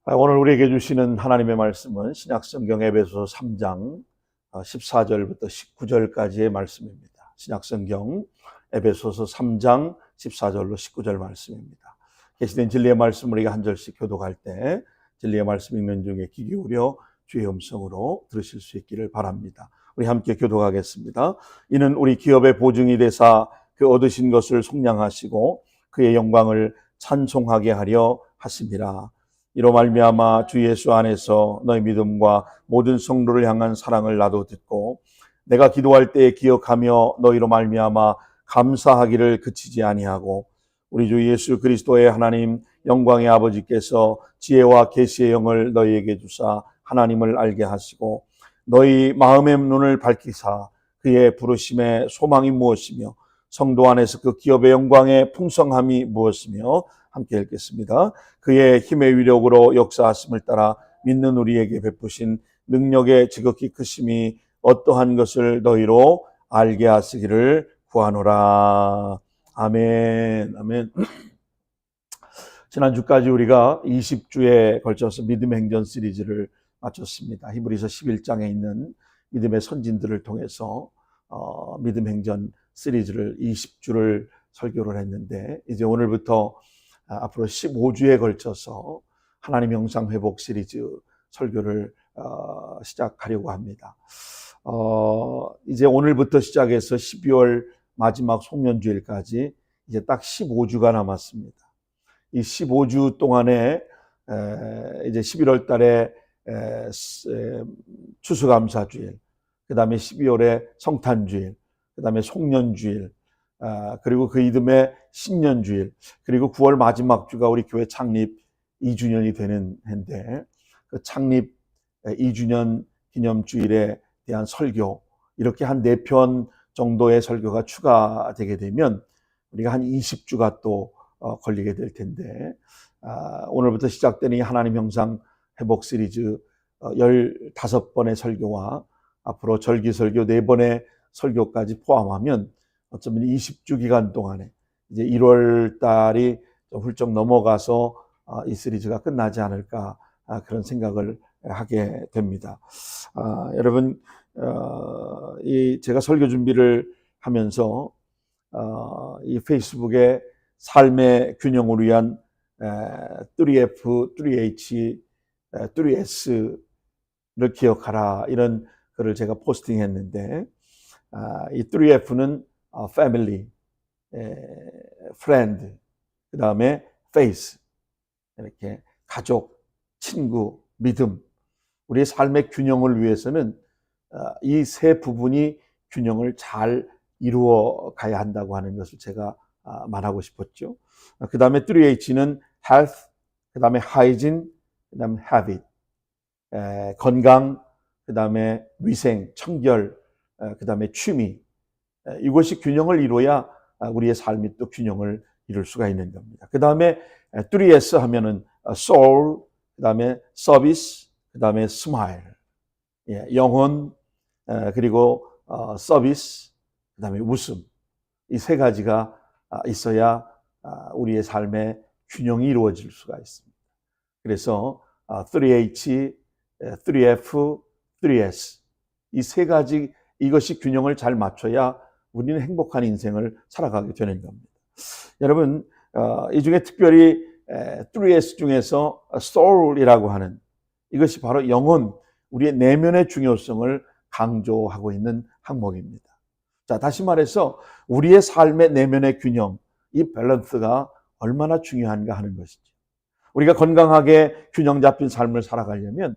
오늘 우리에게 주시는 하나님의 말씀은 신약성경 에베소서 3장 14절부터 19절까지의 말씀입니다. 신약성경 에베소서 3장 14절로 19절 말씀입니다. 계시된 진리의 말씀을 우리가 한 절씩 교독할 때 진리의 말씀 읽는 중에 귀 기울여 주의 음성으로 들으실 수 있기를 바랍니다. 우리 함께 교독하겠습니다. 이는 우리 기업의 보증이 되사 그 얻으신 것을 속량하시고 그의 영광을 찬송하게 하려 하심이라. 이로 말미암아 주 예수 안에서 너희 믿음과 모든 성도를 향한 사랑을 나도 듣고 내가 기도할 때에 기억하며 너희로 말미암아 감사하기를 그치지 아니하고 우리 주 예수 그리스도의 하나님 영광의 아버지께서 지혜와 계시의 영을 너희에게 주사 하나님을 알게 하시고 너희 마음의 눈을 밝히사 그의 부르심의 소망이 무엇이며 성도 안에서 그 기업의 영광의 풍성함이 무엇이며 함께 읽겠습니다. 그의 힘의 위력으로 역사하심을 따라 믿는 우리에게 베푸신 능력의 지극히 크심이 어떠한 것을 너희로 알게 하시기를 구하노라. 아멘. 아멘. 지난주까지 우리가 20주에 걸쳐서 믿음의 행전 시리즈를 마쳤습니다. 히브리서 11장에 있는 믿음의 선진들을 통해서 믿음 행전 시리즈를 20주를 설교를 했는데 이제 오늘부터 앞으로 15주에 걸쳐서 하나님 영상 회복 시리즈 설교를 시작하려고 합니다. 이제 오늘부터 시작해서 12월 마지막 송년주일까지 이제 딱 15주가 남았습니다. 이 15주 동안에 이제 11월 달에 추수감사주일, 그 다음에 12월에 성탄주일, 그 다음에 송년주일, 그리고 그 이듬해 신년주일, 그리고 9월 마지막 주가 우리 교회 창립 2주년이 되는 해인데 그 창립 2주년 기념주일에 대한 설교, 이렇게 한 4편 정도의 설교가 추가되게 되면 우리가 한 20주가 또 걸리게 될 텐데 오늘부터 시작되는 이 하나님 형상 회복 시리즈 15번의 설교와 앞으로 절기설교 4번의 설교까지 포함하면 어쩌면 20주 기간 동안에 이제 1월 달이 좀 훌쩍 넘어가서 이 시리즈가 끝나지 않을까 그런 생각을 하게 됩니다. 여러분, 제가 설교 준비를 하면서 이 페이스북에 삶의 균형을 위한 3F, 3H, 3S를 기억하라 이런 글을 제가 포스팅했는데 이 3F는 family, friend, 그 다음에 faith, 이렇게 가족, 친구, 믿음, 우리의 삶의 균형을 위해서는 이 세 부분이 균형을 잘 이루어 가야 한다고 하는 것을 제가 말하고 싶었죠. 그 다음에 3H는 health, 그 다음에 hygiene, 그 다음에 habit, 건강, 그 다음에 위생, 청결, 그 다음에 취미, 이것이 균형을 이루어야 우리의 삶이 또 균형을 이룰 수가 있는 겁니다. 그 다음에 3S 하면은 soul, 그 다음에 service, 그 다음에 smile, 영혼, 그리고 서비스, 그 다음에 웃음, 이 세 가지가 있어야 우리의 삶의 균형이 이루어질 수가 있습니다. 그래서 3H, 3F, 3S, 이 세 가지, 이것이 균형을 잘 맞춰야 우리는 행복한 인생을 살아가게 되는 겁니다. 여러분, 이 중에 특별히 3S 중에서 soul이라고 하는 이것이 바로 영혼, 우리의 내면의 중요성을 강조하고 있는 항목입니다. 자, 다시 말해서 우리의 삶의 내면의 균형, 이 밸런스가 얼마나 중요한가 하는 것이죠. 우리가 건강하게 균형 잡힌 삶을 살아가려면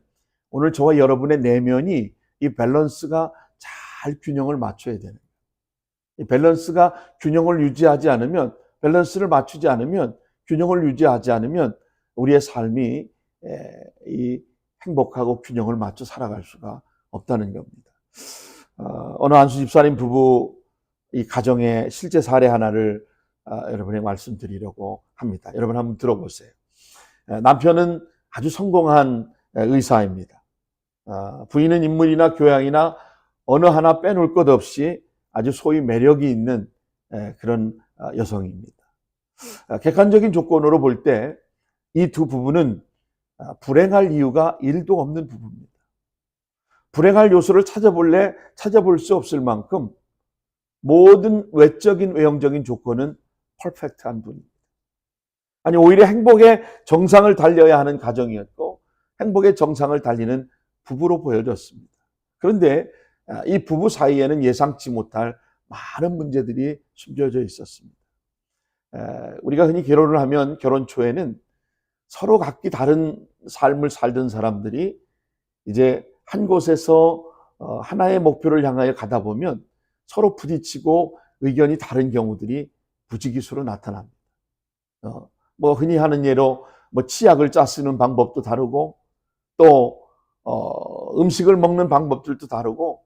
오늘 저와 여러분의 내면이 이 밸런스가 잘 균형을 맞춰야 되는 거예요. 이 밸런스가 균형을 유지하지 않으면, 밸런스를 맞추지 않으면, 균형을 유지하지 않으면 우리의 삶이 이 행복하고 균형을 맞춰 살아갈 수가 없다는 겁니다. 어느 안수 집사님 부부 이 가정의 실제 사례 하나를 여러분에게 말씀드리려고 합니다. 여러분 한번 들어보세요. 남편은 아주 성공한 의사입니다. 부인은 인물이나 교양이나 어느 하나 빼놓을 것 없이 아주 소위 매력이 있는 그런 여성입니다. 객관적인 조건으로 볼 때 이 두 부부는 불행할 이유가 1도 없는 부부입니다. 불행할 요소를 찾아볼 수 없을 만큼 모든 외적인 외형적인 조건은 퍼펙트한 분입니다. 아니 오히려 행복의 정상을 달려야 하는 가정이었고 행복의 정상을 달리는 부부로 보여졌습니다. 그런데 이 부부 사이에는 예상치 못할 많은 문제들이 숨겨져 있었습니다. 우리가 흔히 결혼을 하면 결혼 초에는 서로 각기 다른 삶을 살던 사람들이 이제 한 곳에서 하나의 목표를 향하여 가다 보면 서로 부딪히고 의견이 다른 경우들이 부지기수로 나타납니다. 뭐 흔히 하는 예로 뭐 치약을 짜 쓰는 방법도 다르고 또 음식을 먹는 방법들도 다르고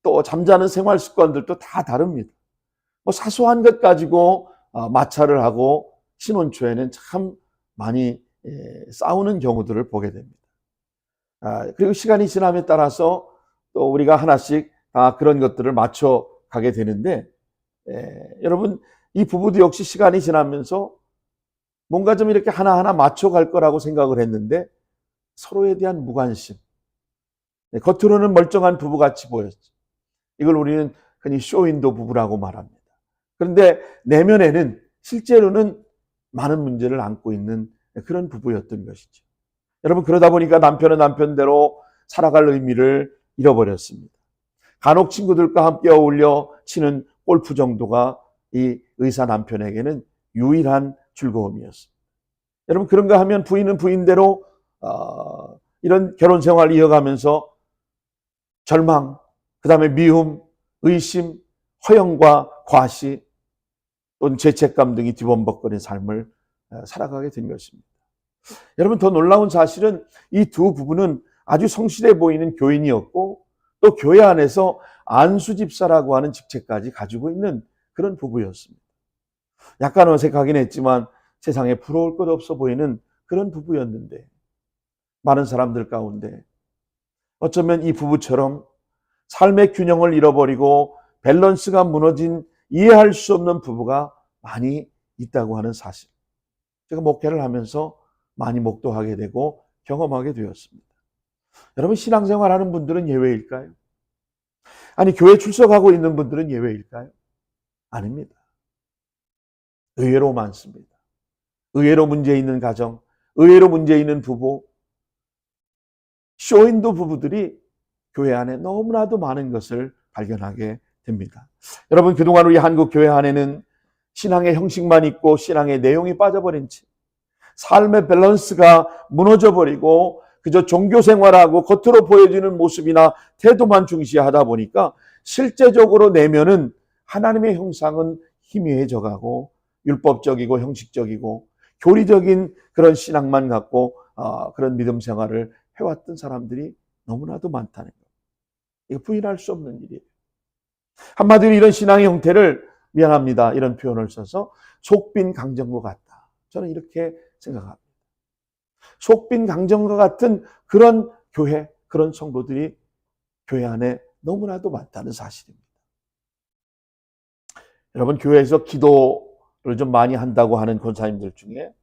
또 잠자는 생활 습관들도 다 다릅니다. 뭐 사소한 것 가지고 마찰을 하고 신혼 초에는 참 많이 싸우는 경우들을 보게 됩니다. 그리고 시간이 지남에 따라서 또 우리가 하나씩 다 그런 것들을 맞춰 가게 되는데 여러분 이 부부도 역시 시간이 지나면서 뭔가 좀 이렇게 하나하나 맞춰갈 거라고 생각을 했는데 서로에 대한 무관심, 겉으로는 멀쩡한 부부같이 보였죠. 이걸 우리는 흔히 쇼윈도 부부라고 말합니다. 그런데 내면에는 실제로는 많은 문제를 안고 있는 그런 부부였던 것이죠. 여러분 그러다 보니까 남편은 남편대로 살아갈 의미를 잃어버렸습니다. 간혹 친구들과 함께 어울려 치는 골프 정도가 이 의사 남편에게는 유일한 즐거움이었습니다. 여러분 그런가 하면 부인은 부인대로 이런 결혼 생활을 이어가면서 절망, 그 다음에 미움, 의심, 허영과 과시 또는 죄책감 등이 뒤범벅거린 삶을 살아가게 된 것입니다. 여러분 더 놀라운 사실은 이 두 부부는 아주 성실해 보이는 교인이었고 또 교회 안에서 안수집사라고 하는 직책까지 가지고 있는 그런 부부였습니다. 약간 어색하긴 했지만 세상에 부러울 것 없어 보이는 그런 부부였는데 많은 사람들 가운데 어쩌면 이 부부처럼 삶의 균형을 잃어버리고 밸런스가 무너진 이해할 수 없는 부부가 많이 있다고 하는 사실. 제가 목회를 하면서 많이 목도하게 되고 경험하게 되었습니다. 여러분 신앙생활하는 분들은 예외일까요? 아니 교회 출석하고 있는 분들은 예외일까요? 아닙니다. 의외로 많습니다. 의외로 문제 있는 가정, 의외로 문제 있는 부부, 쇼윈도 부부들이 교회 안에 너무나도 많은 것을 발견하게 됩니다. 여러분 그동안 우리 한국 교회 안에는 신앙의 형식만 있고 신앙의 내용이 빠져버린 채 삶의 밸런스가 무너져버리고 그저 종교 생활하고 겉으로 보여지는 모습이나 태도만 중시하다 보니까 실제적으로 내면은 하나님의 형상은 희미해져 가고 율법적이고 형식적이고 교리적인 그런 신앙만 갖고 그런 믿음 생활을 해왔던 사람들이 너무나도 많다는 것. 이거 부인할 수 없는 일이에요. 한마디로 이런 신앙의 형태를 미안합니다. 이런 표현을 써서 속빈 강정과 같다. 저는 이렇게 생각합니다. 속빈 강정과 같은 그런 교회, 그런 성도들이 교회 안에 너무나도 많다는 사실입니다. 여러분 교회에서 기도를 좀 많이 한다고 하는 권사님들 중에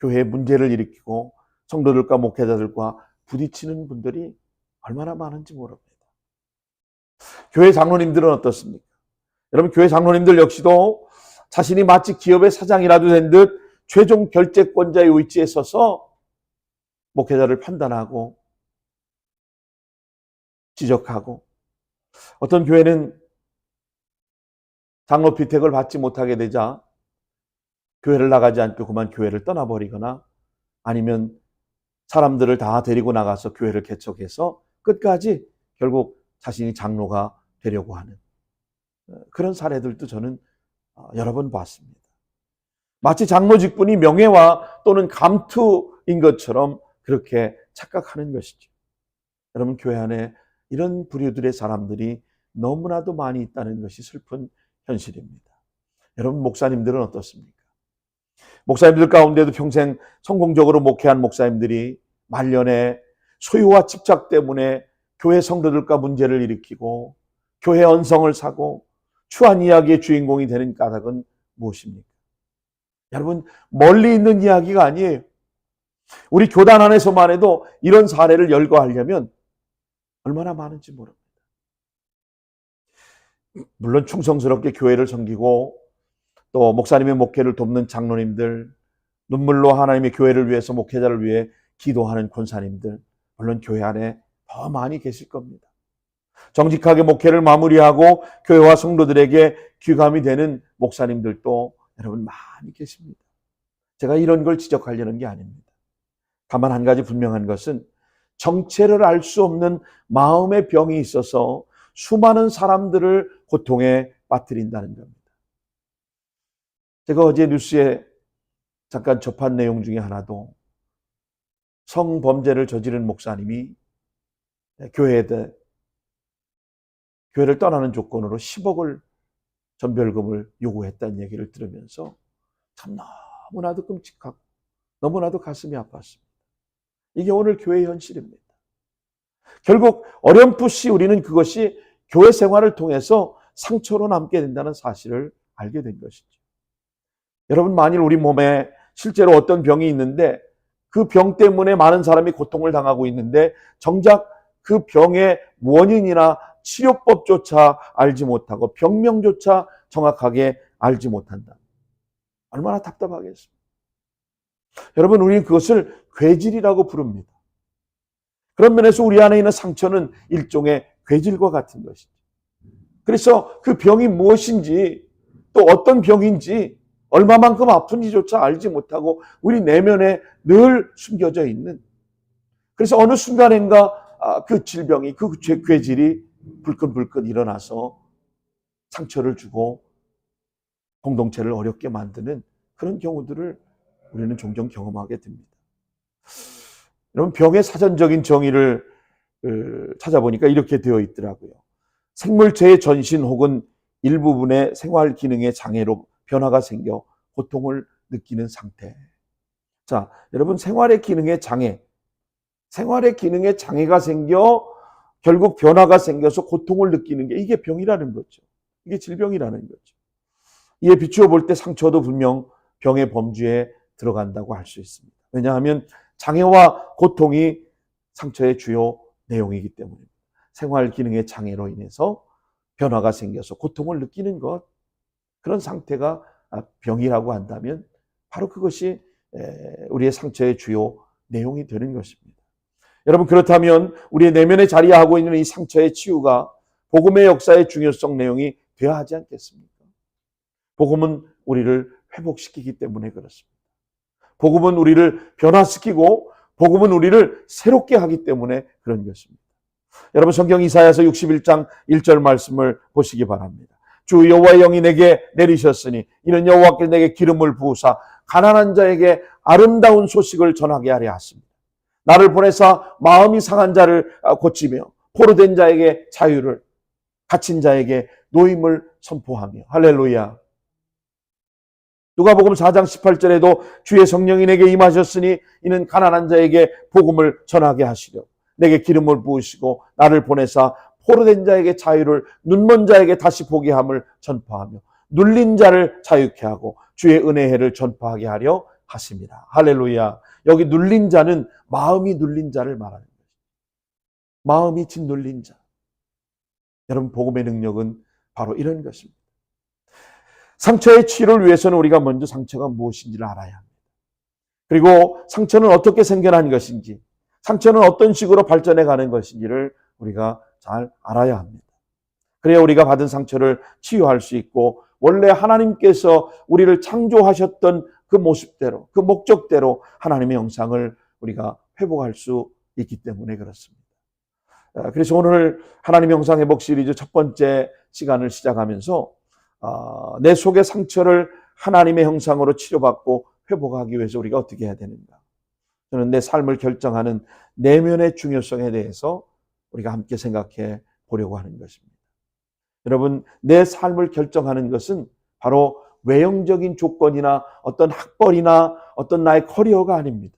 교회에 문제를 일으키고 성도들과 목회자들과 부딪히는 분들이 얼마나 많은지 모릅니다. 교회 장로님들은 어떻습니까? 여러분 교회 장로님들 역시도 자신이 마치 기업의 사장이라도 된 듯 최종 결재권자의 위치에 서서 목회자를 판단하고 지적하고 어떤 교회는 장로 비택을 받지 못하게 되자 교회를 나가지 않고 그만 교회를 떠나버리거나 아니면 사람들을 다 데리고 나가서 교회를 개척해서 끝까지 결국 자신이 장로가 되려고 하는 그런 사례들도 저는 여러 번 봤습니다. 마치 장로 직분이 명예와 또는 감투인 것처럼 그렇게 착각하는 것이죠. 여러분 교회 안에 이런 부류들의 사람들이 너무나도 많이 있다는 것이 슬픈 현실입니다. 여러분 목사님들은 어떻습니까? 목사님들 가운데도 평생 성공적으로 목회한 목사님들이 말년에 소유와 집착 때문에 교회 성도들과 문제를 일으키고 교회 언성을 사고 추한 이야기의 주인공이 되는 까닭은 무엇입니까? 여러분 멀리 있는 이야기가 아니에요. 우리 교단 안에서만 해도 이런 사례를 열거하려면 얼마나 많은지 모릅니다. 물론 충성스럽게 교회를 섬기고 또 목사님의 목회를 돕는 장로님들, 눈물로 하나님의 교회를 위해서 목회자를 위해 기도하는 권사님들, 물론 교회 안에 더 많이 계실 겁니다. 정직하게 목회를 마무리하고 교회와 성도들에게 귀감이 되는 목사님들도 여러분 많이 계십니다. 제가 이런 걸 지적하려는 게 아닙니다. 다만 한 가지 분명한 것은 정체를 알 수 없는 마음의 병이 있어서 수많은 사람들을 고통에 빠뜨린다는 겁니다. 제가 어제 뉴스에 잠깐 접한 내용 중에 하나도 성범죄를 저지른 목사님이 교회를 떠나는 조건으로 10억을 전별금을 요구했다는 얘기를 들으면서 참 너무나도 끔찍하고 너무나도 가슴이 아팠습니다. 이게 오늘 교회의 현실입니다. 결국 어렴풋이 우리는 그것이 교회 생활을 통해서 상처로 남게 된다는 사실을 알게 된 것이죠. 여러분, 만일 우리 몸에 실제로 어떤 병이 있는데 그 병 때문에 많은 사람이 고통을 당하고 있는데 정작 그 병의 원인이나 치료법조차 알지 못하고 병명조차 정확하게 알지 못한다. 얼마나 답답하겠습니까? 여러분, 우리는 그것을 괴질이라고 부릅니다. 그런 면에서 우리 안에 있는 상처는 일종의 괴질과 같은 것이죠. 그래서 그 병이 무엇인지 또 어떤 병인지 얼마만큼 아픈지조차 알지 못하고 우리 내면에 늘 숨겨져 있는, 그래서 어느 순간인가 그 질병이, 그 괴질이 불끈불끈 일어나서 상처를 주고 공동체를 어렵게 만드는 그런 경우들을 우리는 종종 경험하게 됩니다. 여러분, 병의 사전적인 정의를 찾아보니까 이렇게 되어 있더라고요. 생물체의 전신 혹은 일부분의 생활 기능의 장애로 변화가 생겨 고통을 느끼는 상태. 자, 여러분, 생활의 기능의 장애가 생겨 결국 변화가 생겨서 고통을 느끼는 게 이게 병이라는 거죠. 이게 질병이라는 거죠. 이에 비추어 볼 때 상처도 분명 병의 범주에 들어간다고 할 수 있습니다. 왜냐하면 장애와 고통이 상처의 주요 내용이기 때문입니다. 생활 기능의 장애로 인해서 변화가 생겨서 고통을 느끼는 것, 그런 상태가 병이라고 한다면 바로 그것이 우리의 상처의 주요 내용이 되는 것입니다. 여러분, 그렇다면 우리의 내면에 자리하고 있는 이 상처의 치유가 복음의 역사의 중요성 내용이 되어야 하지 않겠습니까? 복음은 우리를 회복시키기 때문에 그렇습니다. 복음은 우리를 변화시키고 복음은 우리를 새롭게 하기 때문에 그런 것입니다. 여러분, 성경 이사야서 61장 1절 말씀을 보시기 바랍니다. 주 여호와의 영이 내게 내리셨으니 이는 여호와께서 내게 기름을 부으사 가난한 자에게 아름다운 소식을 전하게 하려 하십니다. 나를 보내사 마음이 상한 자를 고치며 포로된 자에게 자유를, 갇힌 자에게 노임을 선포하며. 할렐루야. 누가복음 4장 18절에도 주의 성령이 내게 임하셨으니 이는 가난한 자에게 복음을 전하게 하시려 내게 기름을 부으시고 나를 보내사 포로된 자에게 자유를, 눈먼 자에게 다시 보게 함을 전파하며 눌린 자를 자유케 하고 주의 은혜의 해를 전파하게 하려 하십니다. 할렐루야. 여기 눌린 자는 마음이 눌린 자를 말하는 거죠. 마음이 짓눌린 자. 여러분, 복음의 능력은 바로 이런 것입니다. 상처의 치유를 위해서는 우리가 먼저 상처가 무엇인지를 알아야 합니다. 그리고 상처는 어떻게 생겨난 것인지, 상처는 어떤 식으로 발전해 가는 것인지를 우리가 잘 알아야 합니다. 그래야 우리가 받은 상처를 치유할 수 있고 원래 하나님께서 우리를 창조하셨던 그 모습대로, 그 목적대로 하나님의 형상을 우리가 회복할 수 있기 때문에 그렇습니다. 그래서 오늘 하나님의 형상 회복 시리즈 첫 번째 시간을 시작하면서 내 속의 상처를 하나님의 형상으로 치료받고 회복하기 위해서 우리가 어떻게 해야 되는가? 저는 내 삶을 결정하는 내면의 중요성에 대해서 우리가 함께 생각해 보려고 하는 것입니다. 여러분, 내 삶을 결정하는 것은 바로 외형적인 조건이나 어떤 학벌이나 어떤 나의 커리어가 아닙니다.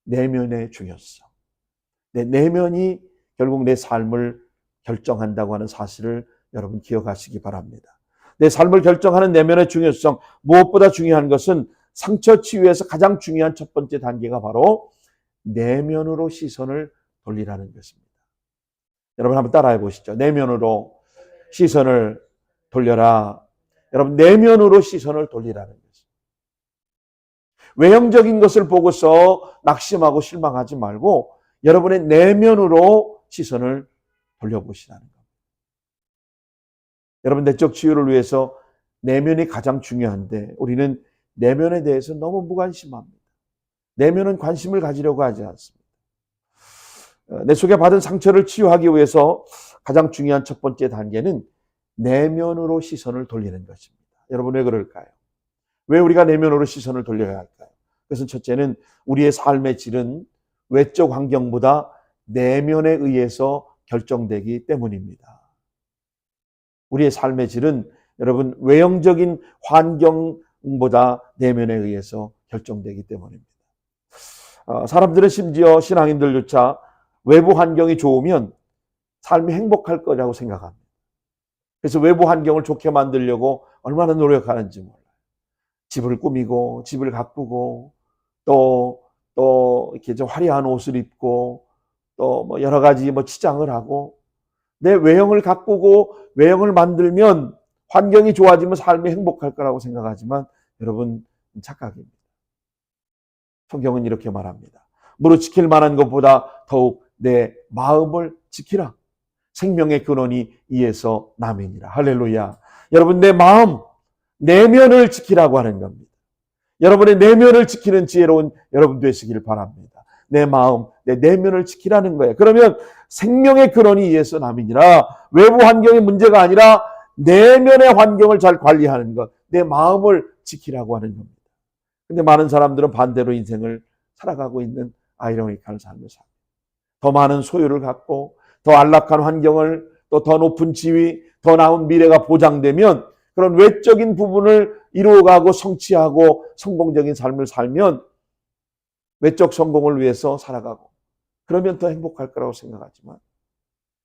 내면의 중요성. 내 내면이 결국 내 삶을 결정한다고 하는 사실을 여러분 기억하시기 바랍니다. 내 삶을 결정하는 내면의 중요성, 무엇보다 중요한 것은 상처 치유에서 가장 중요한 첫 번째 단계가 바로 내면으로 시선을 돌리라는 것입니다. 여러분 한번 따라해 보시죠. 내면으로 시선을 돌려라. 여러분 내면으로 시선을 돌리라는 것입니다. 외형적인 것을 보고서 낙심하고 실망하지 말고 여러분의 내면으로 시선을 돌려보시라는 겁니다. 여러분 내적 치유를 위해서 내면이 가장 중요한데 우리는 내면에 대해서 너무 무관심합니다. 내면은 관심을 가지려고 하지 않습니다. 내 속에 받은 상처를 치유하기 위해서 가장 중요한 첫 번째 단계는 내면으로 시선을 돌리는 것입니다. 여러분 왜 그럴까요? 왜 우리가 내면으로 시선을 돌려야 할까요? 그것은 첫째는 우리의 삶의 질은 외적 환경보다 내면에 의해서 결정되기 때문입니다. 우리의 삶의 질은 여러분 외형적인 환경보다 내면에 의해서 결정되기 때문입니다. 사람들은 심지어 신앙인들조차 외부 환경이 좋으면 삶이 행복할 거라고 생각합니다. 그래서 외부 환경을 좋게 만들려고 얼마나 노력하는지 몰라요. 집을 꾸미고 집을 가꾸고 또 이렇게 좀 화려한 옷을 입고 또 뭐 여러 가지 뭐 치장을 하고 내 외형을 가꾸고 외형을 만들면 환경이 좋아지면 삶이 행복할 거라고 생각하지만 여러분 착각입니다. 성경은 이렇게 말합니다. 무릇 지킬 만한 것보다 더욱 내 마음을 지키라. 생명의 근원이 이에서 남이니라. 할렐루야. 여러분 내 마음, 내면을 지키라고 하는 겁니다. 여러분의 내면을 지키는 지혜로운 여러분 되시길 바랍니다. 내 마음, 내 내면을 지키라는 거예요. 그러면 생명의 근원이 이에서 남이니라. 외부 환경의 문제가 아니라 내면의 환경을 잘 관리하는 것, 내 마음을 지키라고 하는 겁니다. 근데 많은 사람들은 반대로 인생을 살아가고 있는 아이러니컬 삶을 삽니다. 더 많은 소유를 갖고 더 안락한 환경을 또 더 높은 지위, 더 나은 미래가 보장되면 그런 외적인 부분을 이루어가고 성취하고 성공적인 삶을 살면 외적 성공을 위해서 살아가고 그러면 더 행복할 거라고 생각하지만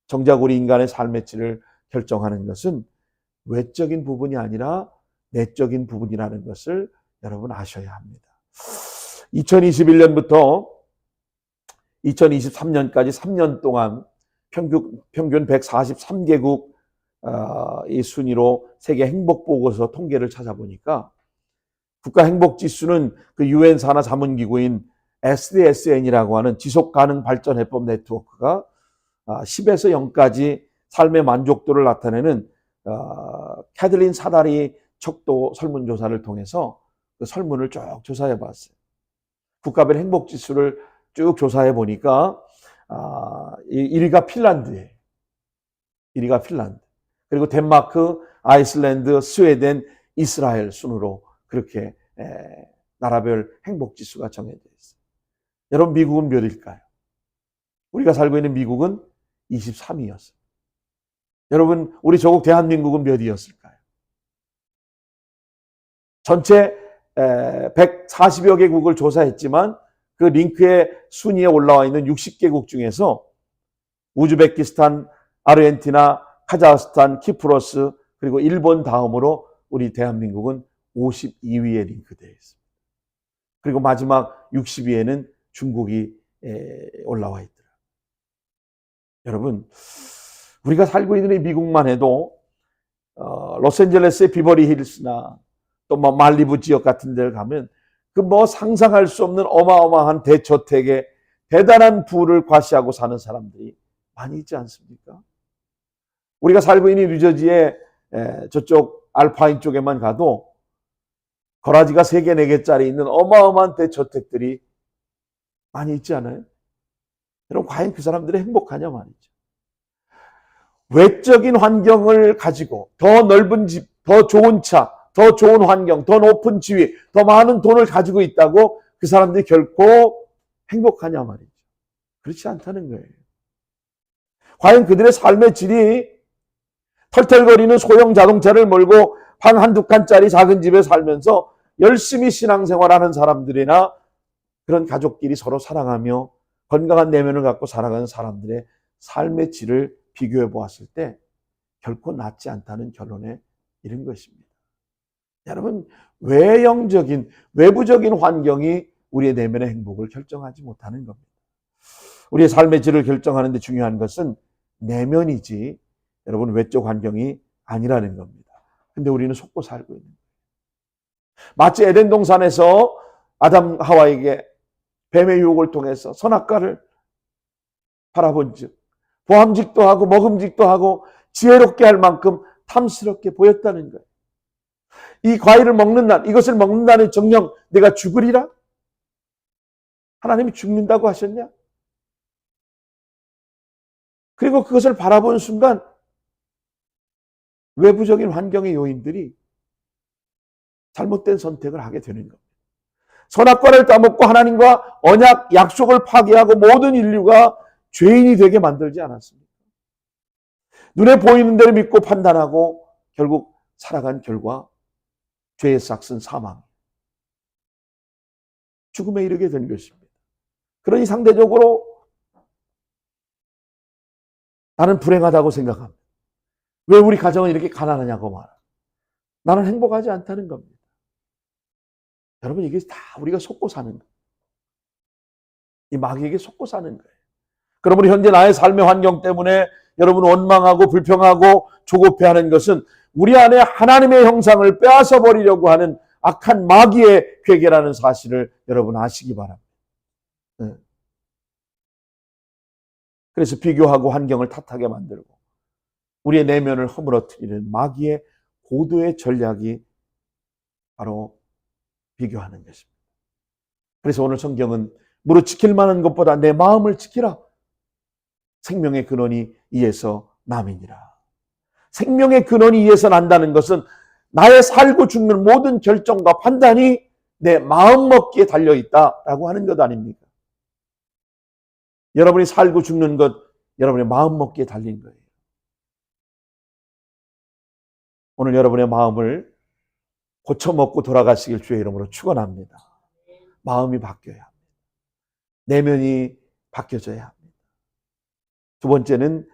정작 우리 인간의 삶의 질을 결정하는 것은 외적인 부분이 아니라 내적인 부분이라는 것을 여러분 아셔야 합니다. 2021년부터 2023년까지 3년 동안 평균 143개국 이 순위로 세계 행복보고서 통계를 찾아보니까 국가행복지수는 그 유엔 산하자문기구인 SDSN이라고 하는 지속가능발전해법 네트워크가 10에서 0까지 삶의 만족도를 나타내는 캐들린 사다리 척도 설문조사를 통해서 그 설문을 쭉 조사해 봤어요. 국가별 행복지수를 쭉 조사해 보니까 1위가 핀란드예요. 1위가 핀란드. 그리고 덴마크, 아이슬란드, 스웨덴, 이스라엘 순으로 그렇게 나라별 행복지수가 정해져 있어요. 여러분 미국은 몇일까요? 우리가 살고 있는 미국은 23위였어요. 여러분 우리 조국 대한민국은 몇이었을까요? 전체 140여 개국을 조사했지만 그 링크에 순위에 올라와 있는 60개국 중에서 우즈베키스탄, 아르헨티나, 카자흐스탄, 키프로스 그리고 일본 다음으로 우리 대한민국은 52위에 링크되어 있습니다. 그리고 마지막 60위에는 중국이 올라와 있더라고요. 여러분 우리가 살고 있는 이 미국만 해도 로스앤젤레스의 비버리 힐스나 또 뭐 말리부 지역 같은 데를 가면 그 뭐 상상할 수 없는 어마어마한 대저택에 대단한 부를 과시하고 사는 사람들이 많이 있지 않습니까? 우리가 살고 있는 뉴저지의 저쪽 알파인 쪽에만 가도 거라지가 3개, 4개짜리 있는 어마어마한 대저택들이 많이 있지 않아요? 여러분 과연 그 사람들이 행복하냐 말이죠. 외적인 환경을 가지고 더 넓은 집, 더 좋은 차, 더 좋은 환경, 더 높은 지위, 더 많은 돈을 가지고 있다고 그 사람들이 결코 행복하냐 말이죠. 그렇지 않다는 거예요. 과연 그들의 삶의 질이 털털거리는 소형 자동차를 몰고 방 한두 칸짜리 작은 집에 살면서 열심히 신앙생활하는 사람들이나 그런 가족끼리 서로 사랑하며 건강한 내면을 갖고 살아가는 사람들의 삶의 질을 비교해 보았을 때 결코 낫지 않다는 결론에 이른 것입니다. 여러분 외형적인 외부적인 환경이 우리의 내면의 행복을 결정하지 못하는 겁니다. 우리의 삶의 질을 결정하는 데 중요한 것은 내면이지 여러분 외적 환경이 아니라는 겁니다. 근데 우리는 속고 살고 있는 거예요. 마치 에덴 동산에서 아담 하와에게 뱀의 유혹을 통해서 선악과를 바라본 즉 보암직도 하고 먹음직도 하고 지혜롭게 할 만큼 탐스럽게 보였다는 거예요. 이 과일을 먹는다, 이것을 먹는다는 정령 내가 죽으리라? 하나님이 죽는다고 하셨냐? 그리고 그것을 바라보는 순간 외부적인 환경의 요인들이 잘못된 선택을 하게 되는 겁니다. 선악과를 따먹고 하나님과 언약, 약속을 파기하고 모든 인류가 죄인이 되게 만들지 않았습니다. 눈에 보이는 대로 믿고 판단하고 결국 살아간 결과 죄의 싹은 사망, 죽음에 이르게 된 것입니다. 그러니 상대적으로 나는 불행하다고 생각합니다. 왜 우리 가정은 이렇게 가난하냐고 말합니다. 나는 행복하지 않다는 겁니다. 여러분, 이게 다 우리가 속고 사는 거예요. 이 마귀에게 속고 사는 거예요. 그러므로 현재 나의 삶의 환경 때문에 여러분 원망하고 불평하고 조급해하는 것은 우리 안에 하나님의 형상을 빼앗아 버리려고 하는 악한 마귀의 괴계라는 사실을 여러분 아시기 바랍니다. 그래서 비교하고 환경을 탓하게 만들고 우리의 내면을 허물어뜨리는 마귀의 고도의 전략이 바로 비교하는 것입니다. 그래서 오늘 성경은 무릇 지킬 만한 것보다 내 마음을 지키라. 생명의 근원이 이에서 남이니라. 생명의 근원이 이에서 난다는 것은 나의 살고 죽는 모든 결정과 판단이 내 마음 먹기에 달려있다라고 하는 것 아닙니까? 여러분이 살고 죽는 것, 여러분의 마음 먹기에 달린 거예요. 오늘 여러분의 마음을 고쳐먹고 돌아가시길 주의 이름으로 축원합니다. 마음이 바뀌어야 합니다. 내면이 바뀌어져야 합니다. 두 번째는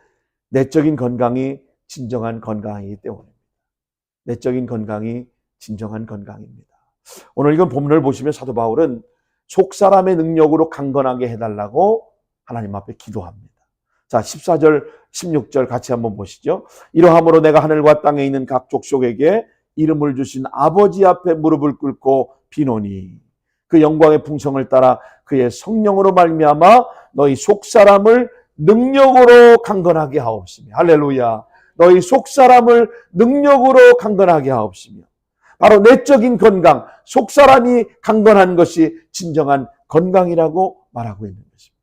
내적인 건강이 진정한 건강이기 때문입니다. 내적인 건강이 진정한 건강입니다. 오늘 이건 본문을 보시면 사도 바울은 속사람의 능력으로 강건하게 해달라고 하나님 앞에 기도합니다. 자, 14절, 16절 같이 한번 보시죠. 이러함으로 내가 하늘과 땅에 있는 각 족속에게 이름을 주신 아버지 앞에 무릎을 꿇고 비노니 그 영광의 풍성을 따라 그의 성령으로 말미암아 너희 속사람을 능력으로 강건하게 하옵시며. 할렐루야. 너희 속사람을 능력으로 강건하게 하옵시며. 바로 내적인 건강, 속사람이 강건한 것이 진정한 건강이라고 말하고 있는 것입니다.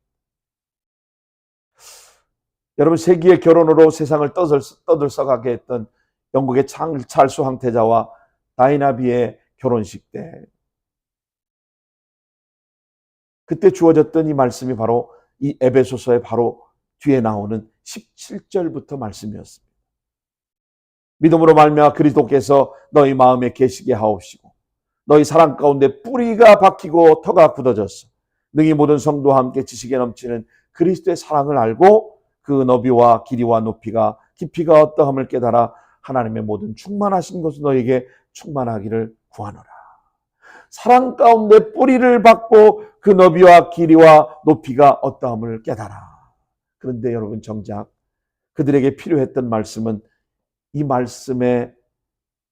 여러분, 세기의 결혼으로 세상을 떠들썩하게 했던 영국의 찰스 황태자와 다이나비의 결혼식 때 그때 주어졌던 이 말씀이 바로 이 에베소서의 바로 뒤에 나오는 17절부터 말씀이었습니다. 믿음으로 말미암아 그리스도께서 너희 마음에 계시게 하옵시고 너희 사랑 가운데 뿌리가 박히고 터가 굳어졌어 능히 모든 성도와 함께 지식에 넘치는 그리스도의 사랑을 알고 그 너비와 길이와 높이가 깊이가 어떠함을 깨달아 하나님의 모든 충만하신 것을 너에게 충만하기를 구하노라. 사랑 가운데 뿌리를 받고 그 너비와 길이와 높이가 어떠함을 깨달아. 그런데 여러분, 정작 그들에게 필요했던 말씀은 이 말씀에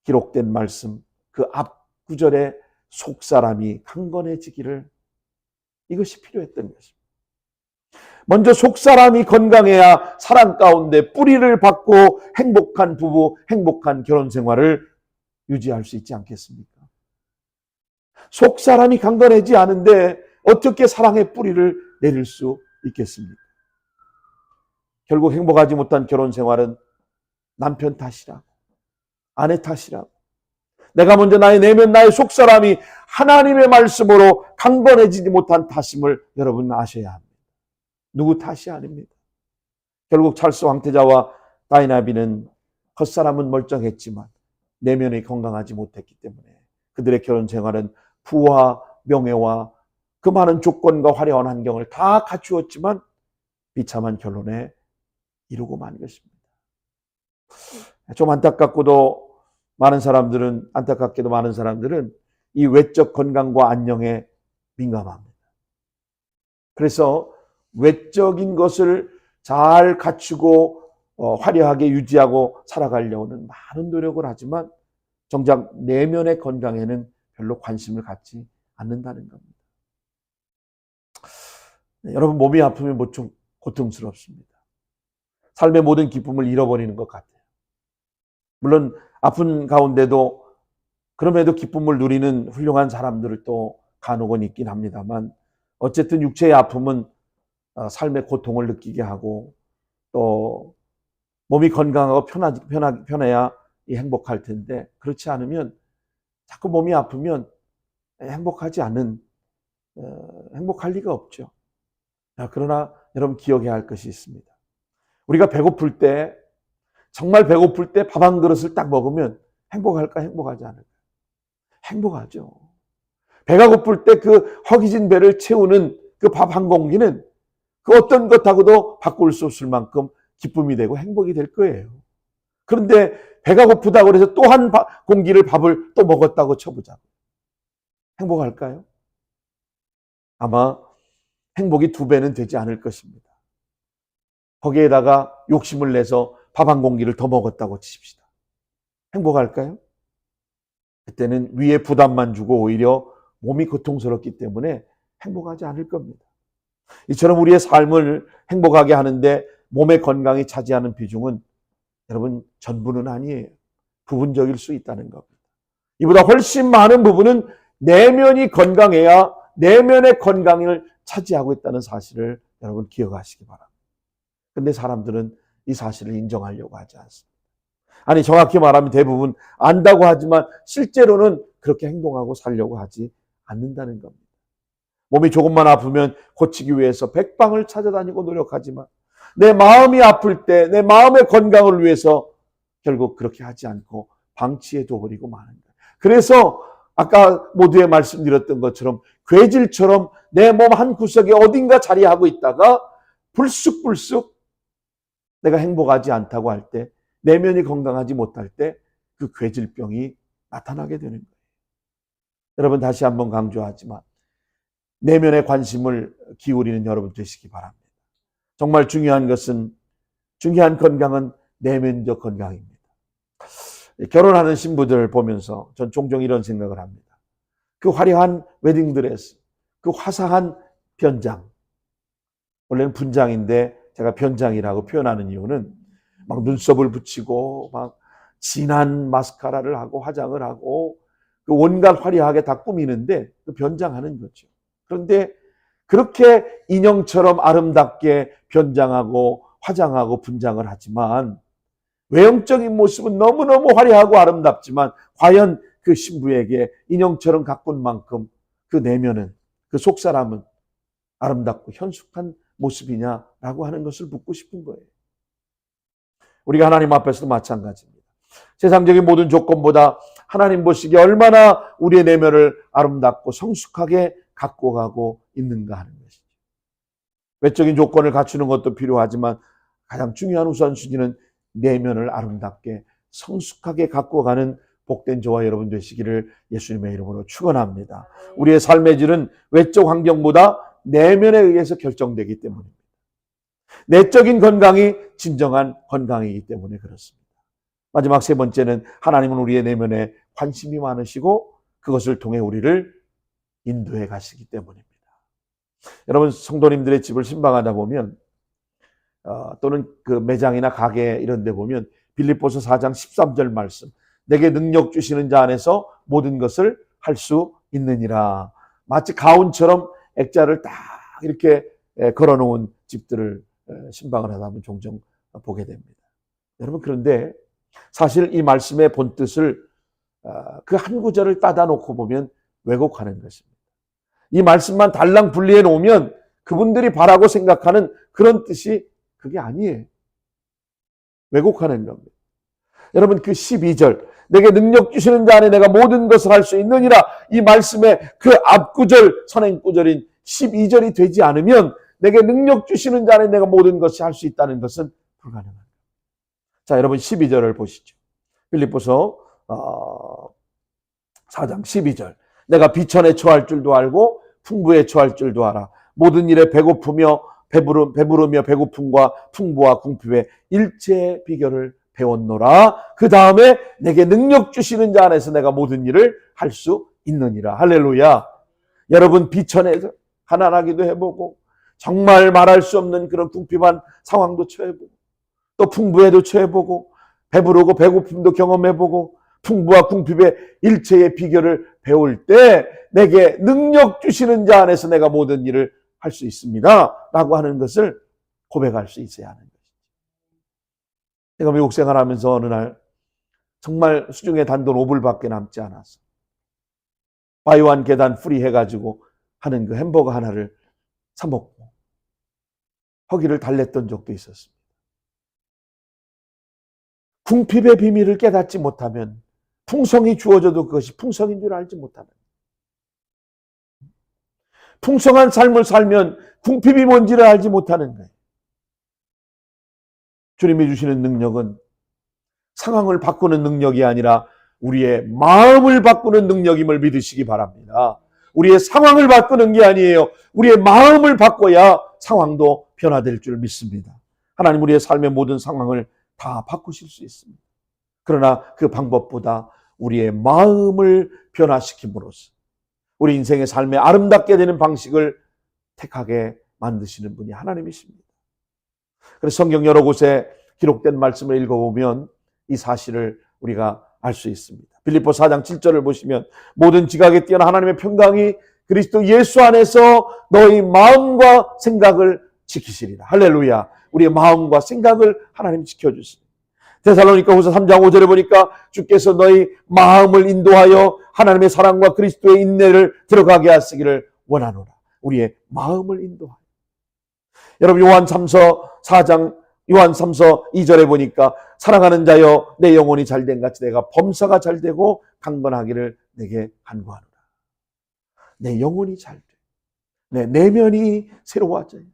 기록된 말씀, 그 앞 구절에 속사람이 강건해지기를, 이것이 필요했던 것입니다. 먼저 속사람이 건강해야 사랑 가운데 뿌리를 받고 행복한 부부, 행복한 결혼 생활을 유지할 수 있지 않겠습니까? 속사람이 강건하지 않은데 어떻게 사랑의 뿌리를 내릴 수 있겠습니까? 결국 행복하지 못한 결혼 생활은 남편 탓이라고, 아내 탓이라고, 내가 먼저 나의 내면, 나의 속사람이 하나님의 말씀으로 강건해지지 못한 탓임을 여러분 아셔야 합니다. 누구 탓이 아닙니다. 결국 찰스 황태자와 다이나비는 겉사람은 멀쩡했지만 내면이 건강하지 못했기 때문에 그들의 결혼 생활은 부와 명예와 그 많은 조건과 화려한 환경을 다 갖추었지만 비참한 결론에 이루고 만 것입니다. 좀 안타깝게도 많은 사람들은 이 외적 건강과 안녕에 민감합니다. 그래서 외적인 것을 잘 갖추고 화려하게 유지하고 살아가려는 많은 노력을 하지만 정작 내면의 건강에는 별로 관심을 갖지 않는다는 겁니다. 여러분, 몸이 아프면 무척 고통스럽습니다. 삶의 모든 기쁨을 잃어버리는 것 같아요. 물론 아픈 가운데도 그럼에도 기쁨을 누리는 훌륭한 사람들을 또 간혹은 있긴 합니다만, 어쨌든 육체의 아픔은 삶의 고통을 느끼게 하고 또 몸이 건강하고 편해야 행복할 텐데, 그렇지 않으면 자꾸 몸이 아프면 행복할 리가 없죠. 그러나 여러분, 기억해야 할 것이 있습니다. 우리가 배고플 때, 정말 배고플 때 밥 한 그릇을 딱 먹으면 행복할까, 행복하지 않을까? 행복하죠. 배가 고플 때 그 허기진 배를 채우는 그 밥 한 공기는 그 어떤 것하고도 바꿀 수 없을 만큼 기쁨이 되고 행복이 될 거예요. 그런데 배가 고프다고 해서 또 한 공기를 밥을 또 먹었다고 쳐보자고. 행복할까요? 아마 행복이 2배는 되지 않을 것입니다. 거기에다가 욕심을 내서 밥 한 공기를 더 먹었다고 치십시다. 행복할까요? 그때는 위에 부담만 주고 오히려 몸이 고통스럽기 때문에 행복하지 않을 겁니다. 이처럼 우리의 삶을 행복하게 하는데 몸의 건강이 차지하는 비중은 여러분 전부는 아니에요. 부분적일 수 있다는 겁니다. 이보다 훨씬 많은 부분은 내면이 건강해야 내면의 건강을 차지하고 있다는 사실을 여러분 기억하시기 바랍니다. 근데 사람들은 이 사실을 인정하려고 하지 않습니다. 아니, 정확히 말하면 대부분 안다고 하지만 실제로는 그렇게 행동하고 살려고 하지 않는다는 겁니다. 몸이 조금만 아프면 고치기 위해서 백방을 찾아다니고 노력하지만 내 마음이 아플 때 내 마음의 건강을 위해서 결국 그렇게 하지 않고 방치해 둬버리고 마는 거예요. 그래서 아까 모두에 말씀드렸던 것처럼 괴질처럼 내 몸 한 구석에 어딘가 자리하고 있다가 불쑥불쑥 내가 행복하지 않다고 할 때, 내면이 건강하지 못할 때 그 괴질병이 나타나게 되는 거예요. 여러분, 다시 한번 강조하지만 내면에 관심을 기울이는 여러분 되시기 바랍니다. 정말 중요한 건강은 내면적 건강입니다. 결혼하는 신부들 보면서 전 종종 이런 생각을 합니다. 그 화려한 웨딩드레스, 그 화사한 변장, 원래는 분장인데 제가 변장이라고 표현하는 이유는 막 눈썹을 붙이고 막 진한 마스카라를 하고 화장을 하고 그 온갖 화려하게 다 꾸미는데 그 변장하는 거죠. 그런데 그렇게 인형처럼 아름답게 변장하고 화장하고 분장을 하지만 외형적인 모습은 너무너무 화려하고 아름답지만 과연 그 신부에게 인형처럼 가꾼 만큼 그 내면은, 그 속사람은 아름답고 현숙한 모습이냐라고 하는 것을 묻고 싶은 거예요. 우리가 하나님 앞에서도 마찬가지입니다. 세상적인 모든 조건보다 하나님 보시기에 얼마나 우리의 내면을 아름답고 성숙하게 갖고 가고 있는가 하는 것이죠. 외적인 조건을 갖추는 것도 필요하지만 가장 중요한 우선순위는 내면을 아름답게 성숙하게 갖고 가는 복된 저와 여러분 되시기를 예수님의 이름으로 축원합니다. 우리의 삶의 질은 외적 환경보다 내면에 의해서 결정되기 때문입니다. 내적인 건강이 진정한 건강이기 때문에 그렇습니다. 마지막 3번째는 하나님은 우리의 내면에 관심이 많으시고 그것을 통해 우리를 인도해 가시기 때문입니다. 여러분, 성도님들의 집을 신방하다 보면 또는 그 매장이나 가게 이런 데 보면 빌립보서 4장 13절 말씀, 내게 능력 주시는 자 안에서 모든 것을 할 수 있느니라. 마치 가운처럼 액자를 딱 이렇게 걸어놓은 집들을 신방을 하다 보면 종종 보게 됩니다. 여러분, 그런데 사실 이 말씀의 본뜻을 그 한 구절을 따다 놓고 보면 왜곡하는 것입니다. 이 말씀만 달랑 분리해 놓으면 그분들이 바라고 생각하는 그런 뜻이 그게 아니에요. 왜곡하는 겁니다. 여러분, 그 12절, 내게 능력 주시는 자 안에 내가 모든 것을 할 수 있느니라, 이 말씀의 그 앞구절, 선행구절인 12절이 되지 않으면 내게 능력 주시는 자 안에 내가 모든 것이 할 수 있다는 것은 불가능합니다. 자, 여러분 12절을 보시죠. 빌립보서 4장 12절, 내가 비천에 처할 줄도 알고 풍부에 처할 줄도 알아. 모든 일에 배고프며 배부르며 배고픔과 풍부와 궁핍의 일체의 비결을 배웠노라. 그 다음에 내게 능력 주시는 자 안에서 내가 모든 일을 할 수 있느니라. 할렐루야. 여러분, 비천에서 가난하기도 해보고 정말 말할 수 없는 그런 궁핍한 상황도 처해보고 또 풍부에도 처해보고 배부르고 배고픔도 경험해보고 풍부와 궁핍의 일체의 비결을 배울 때 내게 능력 주시는 자 안에서 내가 모든 일을 할 수 있습니다 라고 하는 것을 고백할 수 있어야 하는 것이죠. 제가 미국 생활하면서 어느 날 정말 수중에 단돈 5불밖에 남지 않아서 바이완 계단 프리 해가지고 하는 그 햄버거 하나를 사 먹고 허기를 달랬던 적도 있었습니다. 궁핍의 비밀을 깨닫지 못하면 풍성이 주어져도 그것이 풍성인 줄 알지 못하는, 풍성한 삶을 살면 궁핍이 뭔지를 알지 못하는 거예요. 주님이 주시는 능력은 상황을 바꾸는 능력이 아니라 우리의 마음을 바꾸는 능력임을 믿으시기 바랍니다. 우리의 상황을 바꾸는 게 아니에요. 우리의 마음을 바꿔야 상황도 변화될 줄 믿습니다. 하나님 우리의 삶의 모든 상황을 다 바꾸실 수 있습니다. 그러나 그 방법보다 우리의 마음을 변화시킴으로써 우리 인생의 삶에 아름답게 되는 방식을 택하게 만드시는 분이 하나님이십니다. 그래서 성경 여러 곳에 기록된 말씀을 읽어보면 이 사실을 우리가 알 수 있습니다. 빌립보 4장 7절을 보시면 모든 지각에 뛰어난 하나님의 평강이 그리스도 예수 안에서 너희 마음과 생각을 지키시리라. 할렐루야. 우리의 마음과 생각을 하나님 지켜주시니. 데살로니가 후서 3장 5절에 보니까 주께서 너희 마음을 인도하여 하나님의 사랑과 그리스도의 인내를 들어가게 하시기를 원하노라. 우리의 마음을 인도하여. 여러분 요한 3서 2절에 보니까 사랑하는 자여 내 영혼이 잘된 같이 내가 범사가 잘되고 강건하기를 내게 간구하노라. 내 영혼이 잘돼. 내 내면이 새로워져요.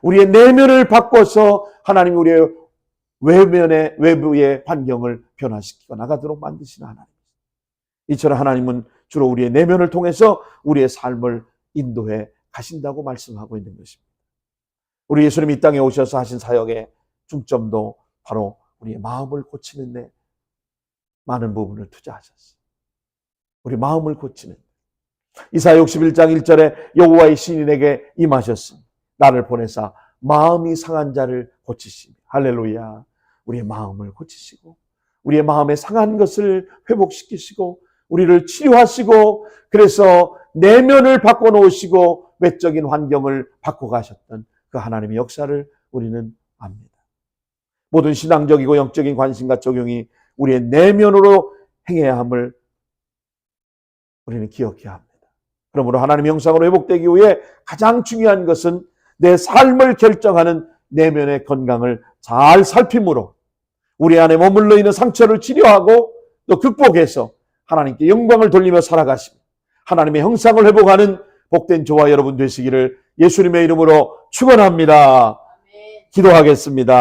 우리의 내면을 바꿔서 하나님이 우리의 외부의 환경을 변화시키고 나가도록 만드시는 하나님. 이처럼 하나님은 주로 우리의 내면을 통해서 우리의 삶을 인도해 가신다고 말씀하고 있는 것입니다. 우리 예수님이 이 땅에 오셔서 하신 사역의 중점도 바로 우리의 마음을 고치는 데 많은 부분을 투자하셨어요. 우리 마음을 고치는 데. 이사야 61장 1절에 여호와의 신이 내게 임하셨으니 나를 보내사 마음이 상한 자를 고치시니. 할렐루야. 우리의 마음을 고치시고 우리의 마음에 상한 것을 회복시키시고 우리를 치유하시고 그래서 내면을 바꿔놓으시고 외적인 환경을 바꿔가셨던 그 하나님의 역사를 우리는 압니다. 모든 신앙적이고 영적인 관심과 적용이 우리의 내면으로 행해야 함을 우리는 기억해야 합니다. 그러므로 하나님의 형상으로 회복되기 위해 가장 중요한 것은 내 삶을 결정하는 내면의 건강을 잘 살핌으로 우리 안에 머물러 있는 상처를 치료하고 또 극복해서 하나님께 영광을 돌리며 살아가시고 하나님의 형상을 회복하는 복된 저와 여러분 되시기를 예수님의 이름으로 축원합니다. 기도하겠습니다.